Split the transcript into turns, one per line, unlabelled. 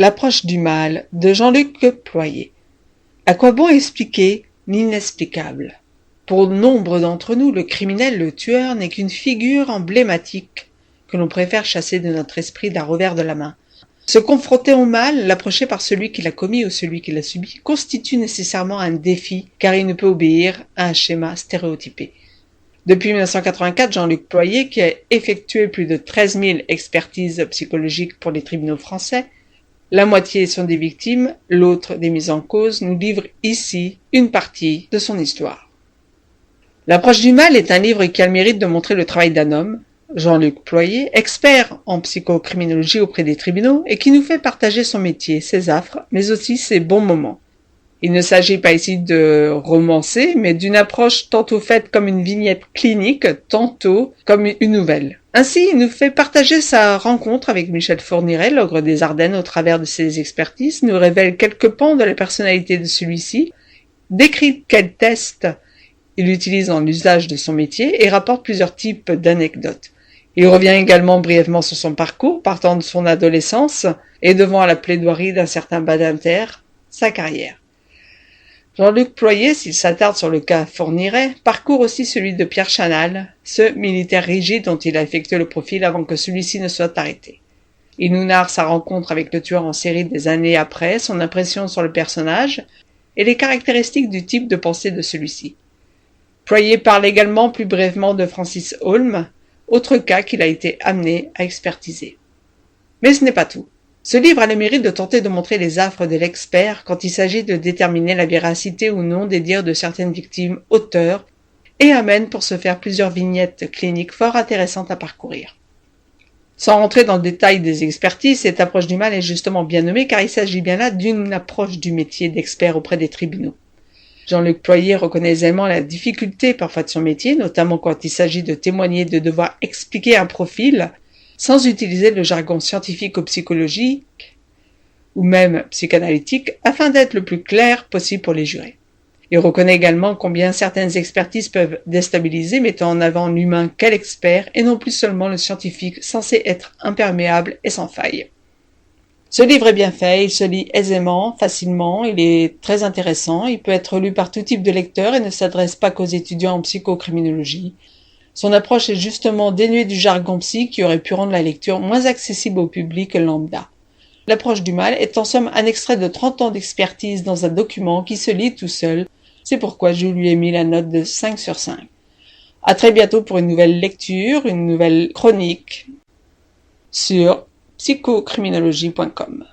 L'approche du mal de Jean-Luc Ployer. À quoi bon expliquer l'inexplicable? Pour nombre d'entre nous, le criminel, le tueur n'est qu'une figure emblématique que l'on préfère chasser de notre esprit d'un revers de la main. Se confronter au mal, l'approcher par celui qui l'a commis ou celui qui l'a subi, constitue nécessairement un défi, car il ne peut obéir à un schéma stéréotypé. Depuis 1984, Jean-Luc Ployer, qui a effectué plus de 13 000 expertises psychologiques pour les tribunaux français, la moitié sont des victimes, l'autre des mises en cause, nous livre ici une partie de son histoire. L'approche du mal est un livre qui a le mérite de montrer le travail d'un homme, Jean-Luc Ployer, expert en psychocriminologie auprès des tribunaux et qui nous fait partager son métier, ses affres, mais aussi ses bons moments. Il ne s'agit pas ici de romancer, mais d'une approche tantôt faite comme une vignette clinique, tantôt comme une nouvelle. Ainsi, il nous fait partager sa rencontre avec Michel Fourniret, l'ogre des Ardennes, au travers de ses expertises, nous révèle quelques pans de la personnalité de celui-ci, décrit quels tests il utilise dans l'usage de son métier et rapporte plusieurs types d'anecdotes. Il revient également brièvement sur son parcours, partant de son adolescence et devant la plaidoirie d'un certain Badinter, sa carrière. Jean-Luc Ployer, s'il s'attarde sur le cas Fourniret, parcourt aussi celui de Pierre Chanal, ce militaire rigide dont il a effectué le profil avant que celui-ci ne soit arrêté. Il nous narre sa rencontre avec le tueur en série des années après, son impression sur le personnage et les caractéristiques du type de pensée de celui-ci. Ployer parle également plus brièvement de Francis Holm, autre cas qu'il a été amené à expertiser. Mais ce n'est pas tout. Ce livre a le mérite de tenter de montrer les affres de l'expert quand il s'agit de déterminer la véracité ou non des dires de certaines victimes auteurs et amène pour ce faire plusieurs vignettes cliniques fort intéressantes à parcourir. Sans rentrer dans le détail des expertises, cette approche du mal est justement bien nommée car il s'agit bien là d'une approche du métier d'expert auprès des tribunaux. Jean-Luc Ployer reconnaît aisément la difficulté parfois de son métier, notamment quand il s'agit de témoigner et de devoir expliquer un profil sans utiliser le jargon scientifique ou psychologique ou même psychanalytique afin d'être le plus clair possible pour les jurés. Il reconnaît également combien certaines expertises peuvent déstabiliser, mettant en avant l'humain qu'est l'expert et non plus seulement le scientifique censé être imperméable et sans faille. Ce livre est bien fait, il se lit aisément, facilement, il est très intéressant, il peut être lu par tout type de lecteur et ne s'adresse pas qu'aux étudiants en psychocriminologie. Son approche est justement dénuée du jargon psy qui aurait pu rendre la lecture moins accessible au public lambda. L'approche du mal est en somme un extrait de 30 ans d'expertise dans un document qui se lit tout seul, c'est pourquoi je lui ai mis la note de 5 sur 5. À très bientôt pour une nouvelle lecture, une nouvelle chronique sur psychocriminologie.com.